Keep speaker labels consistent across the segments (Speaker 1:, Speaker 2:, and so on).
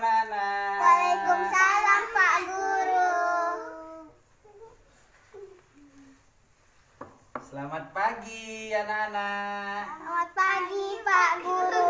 Speaker 1: anak-anak.
Speaker 2: Waalaikumsalam Pak Guru.
Speaker 1: Selamat pagi anak-anak.
Speaker 2: Selamat pagi Pak Guru.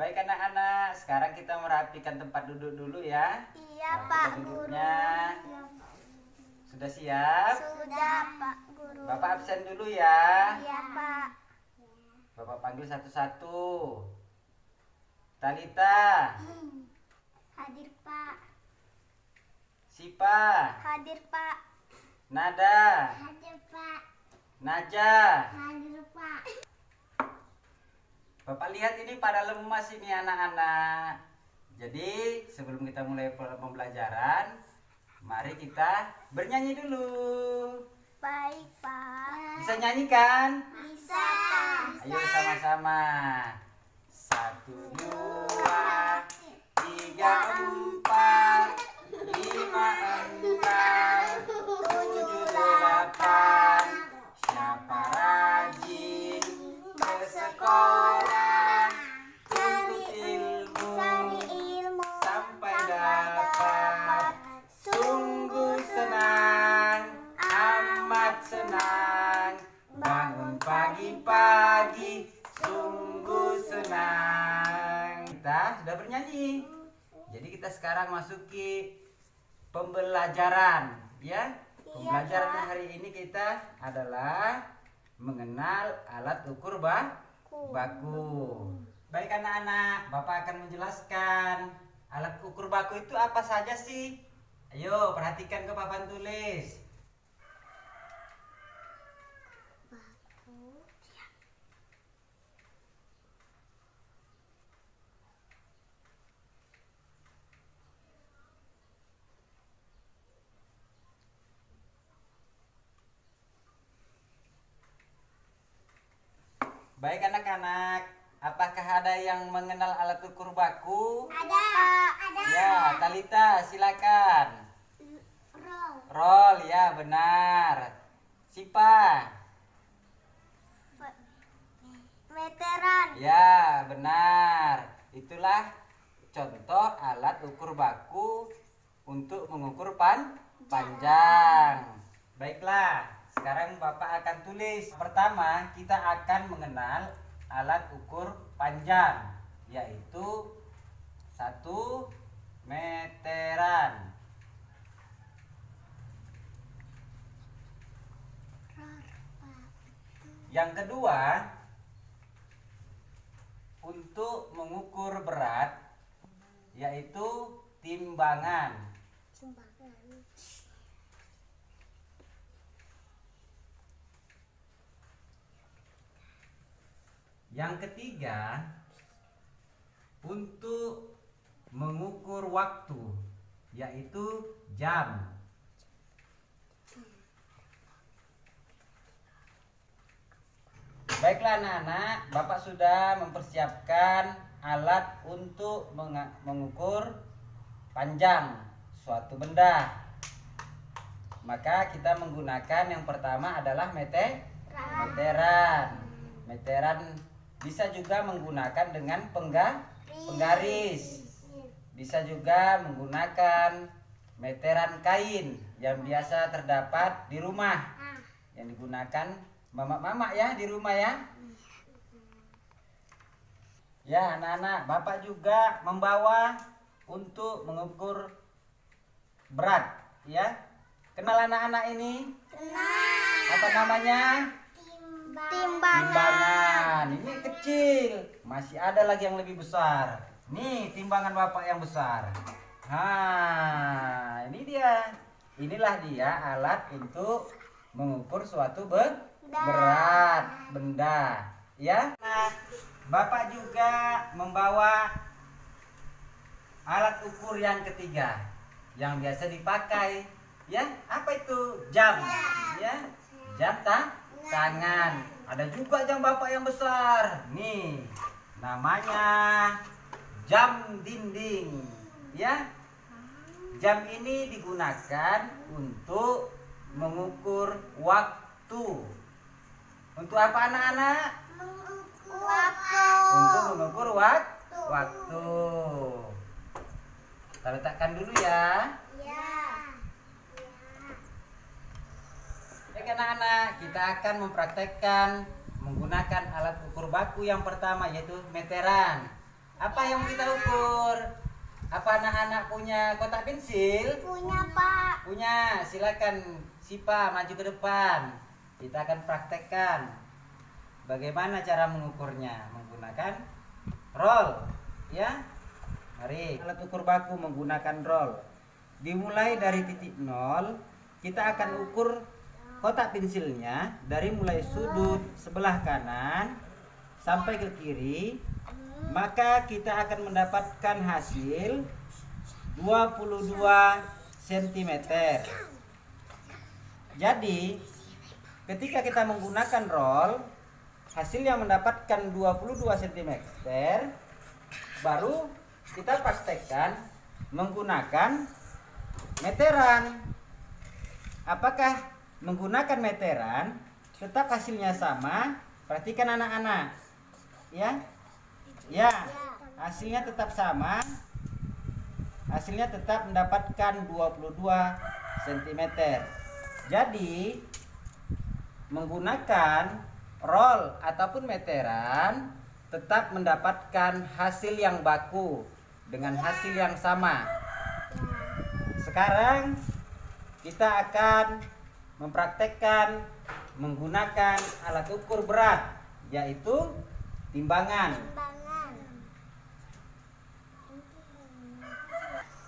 Speaker 1: Baik anak-anak, sekarang kita merapikan tempat duduk dulu ya.
Speaker 2: Iya
Speaker 1: Nah,
Speaker 2: Pak
Speaker 1: kita
Speaker 2: Guru.
Speaker 1: duduknya. Sudah siap?
Speaker 2: Sudah Pak Guru.
Speaker 1: Bapak absen dulu ya.
Speaker 2: Iya Pak.
Speaker 1: Bapak panggil satu-satu. Talita,
Speaker 2: Hadir Pak.
Speaker 1: Sipa,
Speaker 2: Hadir Pak.
Speaker 1: Nada,
Speaker 2: Hadir Pak.
Speaker 1: Naja.
Speaker 2: Hadir Pak.
Speaker 1: Bapak lihat ini pada lemas ini anak-anak. Jadi sebelum kita mulai pembelajaran, mari kita bernyanyi dulu.
Speaker 2: Baik Pak.
Speaker 1: Bisa nyanyi kan?
Speaker 2: Bisa Pak.
Speaker 1: Ayo sama-sama. 1, 2, 3, 4, 5, 6, 7, 8. Siapa rajin bersekolah, tuntut ilmu sampai dapat. Sungguh senang, amat senang, bangun pagi-pagi, sungguh senang. Kita sudah bernyanyi. Jadi kita sekarang masuki pembelajaran ya. Pembelajaran hari ini kita adalah mengenal alat ukur baku. Baik anak-anak, Bapak akan menjelaskan alat ukur baku itu apa saja sih? Ayo perhatikan ke papan tulis. Baik anak-anak, apakah ada yang mengenal alat ukur baku?
Speaker 2: Ada. Ada.
Speaker 1: Ya, Talita silakan. Roll ya, benar. Sipa.
Speaker 2: Meteran.
Speaker 1: Ya, benar. Itulah contoh alat ukur baku untuk mengukur panjang. Baiklah, sekarang Bapak akan tulis. Pertama, kita akan mengenal alat ukur panjang, yaitu 1 meteran. Yang kedua, untuk mengukur berat, yaitu timbangan. Yang ketiga, untuk mengukur waktu, yaitu jam. Baiklah anak-anak, Bapak sudah mempersiapkan alat untuk mengukur panjang suatu benda. Maka kita menggunakan yang pertama adalah meteran. Meteran bisa juga menggunakan dengan penggaris. Bisa juga menggunakan meteran kain yang biasa terdapat di rumah, yang digunakan mama-mama ya di rumah ya. Ya anak-anak, Bapak juga membawa untuk mengukur berat ya. Kenal anak-anak ini?
Speaker 2: Kenal.
Speaker 1: Apa namanya?
Speaker 2: Timbangan.
Speaker 1: Ini kecil, masih ada lagi yang lebih besar. Nih timbangan Bapak yang besar. Nah, ini dia. Inilah dia alat untuk mengukur suatu berat benda, ya. Nah, Bapak juga membawa alat ukur yang ketiga yang biasa dipakai, ya. Apa itu? Jam, ya. Jam tangan. Ada juga jam Bapak yang besar. Nih, namanya jam dinding, ya. Jam ini digunakan untuk mengukur waktu. Untuk apa anak-anak?
Speaker 2: Waktu.
Speaker 1: Untuk mengukur waktu. Kita letakkan dulu ya.
Speaker 2: Ya.
Speaker 1: Baik anak-anak, kita akan mempraktekkan menggunakan alat ukur baku yang pertama, yaitu meteran. Apa yang kita ukur? Apa anak-anak punya kotak pensil?
Speaker 2: Punya, Pak.
Speaker 1: Punya, silakan Sipa maju ke depan. Kita akan praktekkan bagaimana cara mengukurnya menggunakan roll, ya. Mari, alat ukur baku menggunakan roll. Dimulai dari titik 0, kita akan ukur kotak pensilnya dari mulai sudut sebelah kanan sampai ke kiri. Maka kita akan mendapatkan hasil 22 cm. Jadi ketika kita menggunakan roll, hasil yang mendapatkan 22 cm, baru kita praktekkan menggunakan meteran. Apakah menggunakan meteran tetap hasilnya sama? Perhatikan anak-anak, ya. Ya, hasilnya tetap sama. Hasilnya tetap mendapatkan 22 cm. Jadi menggunakan roll ataupun meteran tetap mendapatkan hasil yang baku dengan hasil yang sama. Sekarang kita akan mempraktekkan menggunakan alat ukur berat, yaitu timbangan.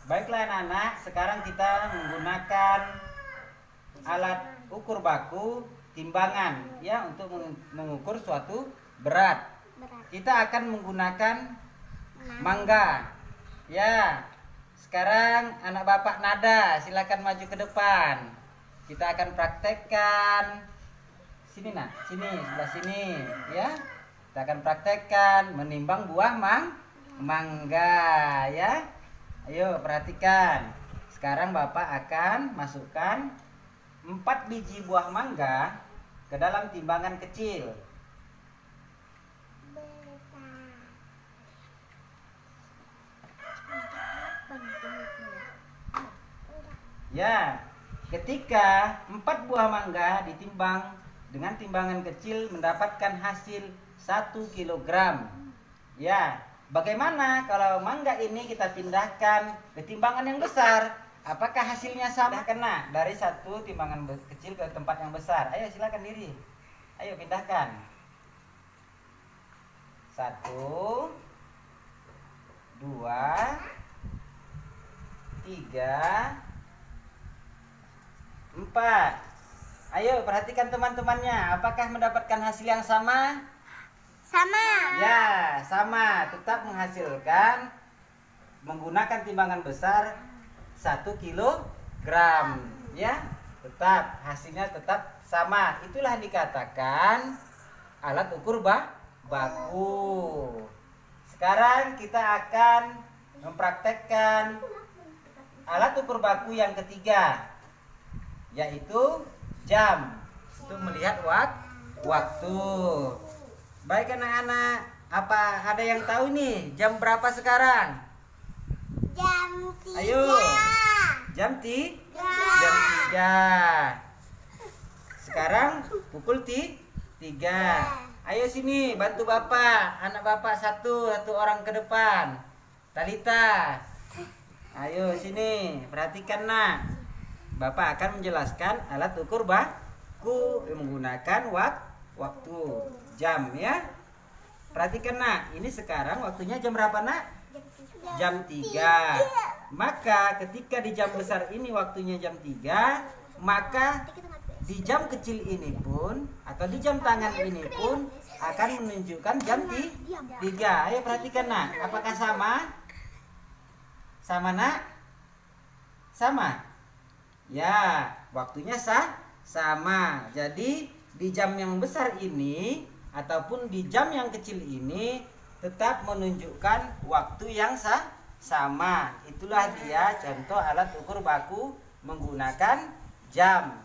Speaker 1: Baiklah anak-anak, sekarang kita menggunakan alat ukur baku timbangan, ya, untuk mengukur suatu berat. Kita akan menggunakan mangga. Ya. Sekarang anak bapak Nada, silakan maju ke depan. Kita akan praktekkan sini, nak, sini, sebelah sini, ya. Kita akan praktekkan menimbang buah mangga, ya. Ayo perhatikan. Sekarang bapak akan masukkan 4 biji buah mangga ke dalam timbangan kecil. Ya, ketika 4 buah mangga ditimbang dengan timbangan kecil mendapatkan hasil 1 kg. Ya, bagaimana kalau mangga ini kita pindahkan ke timbangan yang besar? Apakah hasilnya sama? Kena dari satu timbangan kecil ke tempat yang besar. Ayo silakan diri. Ayo pindahkan. 1, 2, 3, 4. Ayo perhatikan teman-temannya. Apakah mendapatkan hasil yang sama?
Speaker 2: Sama.
Speaker 1: Ya, sama. Tetap menghasilkan menggunakan timbangan besar 1 kilogram. Ya, tetap hasilnya tetap sama. Itulah dikatakan alat ukur baku. Sekarang kita akan mempraktekkan alat ukur baku yang ketiga, yaitu jam, untuk melihat waktu. Baik anak-anak, apa ada yang tahu nih jam berapa sekarang?
Speaker 2: Jam 3.
Speaker 1: Ayo. Jam 3. Sekarang pukul 3. Ayo sini bantu bapak. Anak bapak satu orang ke depan. Talita. Ayo sini, perhatikan nak. Bapak akan menjelaskan alat ukur baku menggunakan waktu, jam, ya. Perhatikan nak, ini sekarang waktunya jam berapa nak? Jam 3. Maka ketika di jam besar ini waktunya jam 3, maka di jam kecil ini pun atau di jam tangan ini pun akan menunjukkan jam 3. Ayo perhatikan nak, apakah sama? Sama nak? Sama? Ya, waktunya sama. Jadi di jam yang besar ini ataupun di jam yang kecil ini tetap menunjukkan waktu yang sama. Itulah dia contoh alat ukur baku menggunakan jam.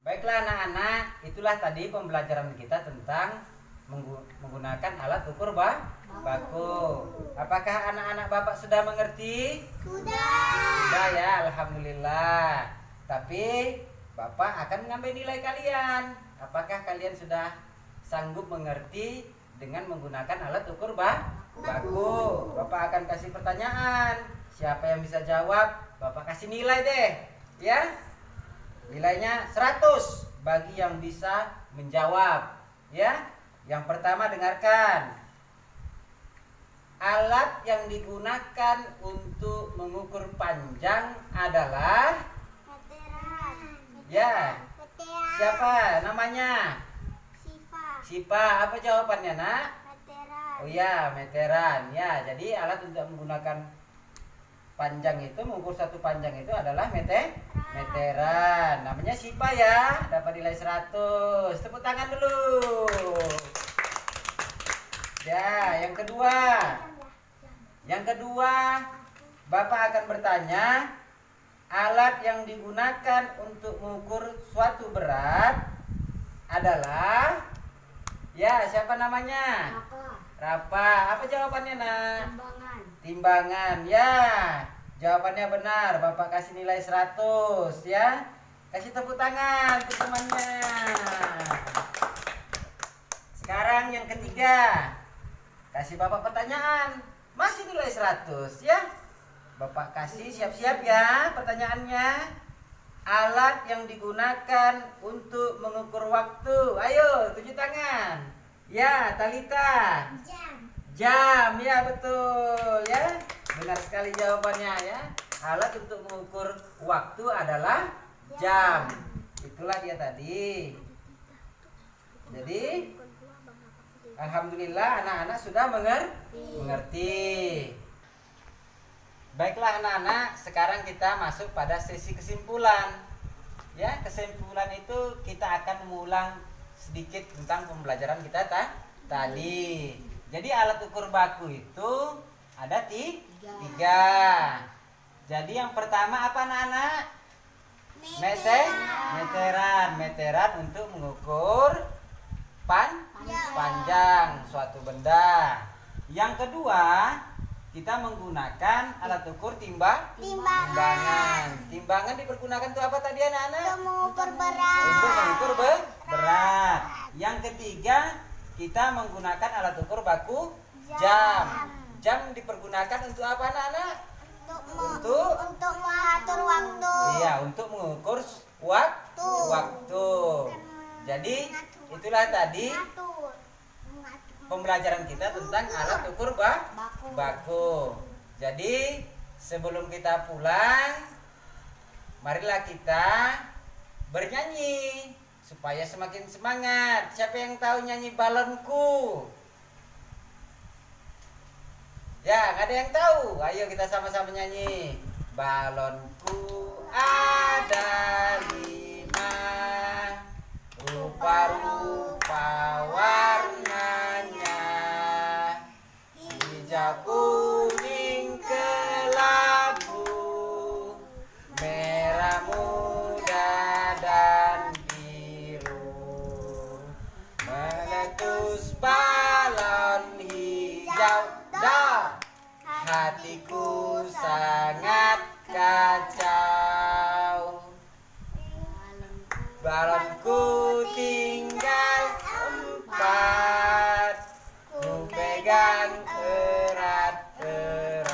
Speaker 1: Baiklah anak-anak, itulah tadi pembelajaran kita tentang menggunakan alat ukur baku. baku. Apakah anak-anak Bapak sudah mengerti?
Speaker 2: Sudah.
Speaker 1: Sudah ya, alhamdulillah. Tapi Bapak akan mengambil nilai kalian. Apakah kalian sudah sanggup mengerti dengan menggunakan alat ukur baku? Bapak akan kasih pertanyaan. Siapa yang bisa jawab, Bapak kasih nilai deh. Ya. Nilainya 100 bagi yang bisa menjawab. Ya. Yang pertama dengarkan. Alat yang digunakan untuk mengukur panjang adalah
Speaker 2: Meteran.
Speaker 1: ya.
Speaker 2: Meteran.
Speaker 1: Siapa namanya?
Speaker 2: Sifa.
Speaker 1: Sipa. Apa jawabannya, Nak?
Speaker 2: Meteran.
Speaker 1: Oh ya, meteran. Ya, jadi alat untuk menggunakan panjang itu, mengukur satu panjang itu adalah meteran. Namanya Sipa ya. Dapat nilai 100. Tepuk tangan dulu. Ya, yang kedua. Yang kedua, Bapak akan bertanya, alat yang digunakan untuk mengukur suatu berat adalah ya, siapa namanya? Rapa. Apa jawabannya, Nak?
Speaker 2: Timbangan.
Speaker 1: Timbangan. Ya, jawabannya benar. Bapak kasih nilai 100 ya. Kasih tepuk tangan untuk temannya. Sekarang yang ketiga. Kasih Bapak pertanyaan. Masih nilai 100 ya. Bapak kasih siap-siap ya pertanyaannya. Alat yang digunakan untuk mengukur waktu. Ayo, tunjuk tangan. Ya, Talita.
Speaker 2: Jam.
Speaker 1: Jam, ya betul ya. Benar sekali jawabannya ya. Alat untuk mengukur waktu adalah jam. Itulah dia tadi. Jadi alhamdulillah anak-anak sudah mengerti. Baiklah anak-anak, sekarang kita masuk pada sesi kesimpulan. Ya, kesimpulan itu kita akan mengulang sedikit tentang pembelajaran kita tadi. Jadi alat ukur baku itu ada tiga. Jadi yang pertama apa anak-anak? Meteran untuk mengukur panjang suatu benda. Yang kedua, kita menggunakan alat ukur timbangan. Timbangan dipergunakan untuk apa tadi anak-anak?
Speaker 2: Untuk mengukur berat.
Speaker 1: Untuk mengukur berat. Yang ketiga, kita menggunakan alat ukur baku jam. Jam dipergunakan untuk apa anak-anak?
Speaker 2: Untuk mengatur waktu.
Speaker 1: Iya, untuk mengukur waktu. Jadi itulah tadi pembelajaran kita tentang alat ukur baku. Jadi sebelum kita pulang, marilah kita bernyanyi supaya semakin semangat. Siapa yang tahu nyanyi balonku? Ya, nggak ada yang tahu. Ayo kita sama-sama nyanyi. Balonku ada 5, rupa-rupa warnanya, hijau, kuning, kelabu, merah muda dan biru. Meletus balon hijau, dah hatiku sangat kacau. Balonku tinggal 4, ku pegang erat-erat.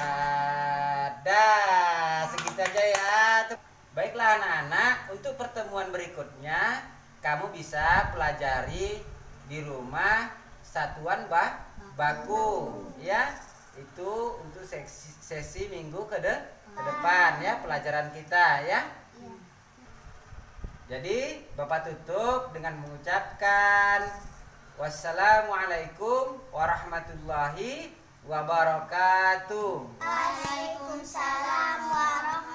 Speaker 1: Dah, segitu aja ya. Baiklah anak-anak, untuk pertemuan berikutnya kamu bisa pelajari di rumah satuan baku ya. Itu untuk sesi minggu ke depan ya, pelajaran kita ya. Jadi Bapak tutup dengan mengucapkan wassalamualaikum warahmatullahi wabarakatuh.
Speaker 2: Waalaikumsalam warahmatullahi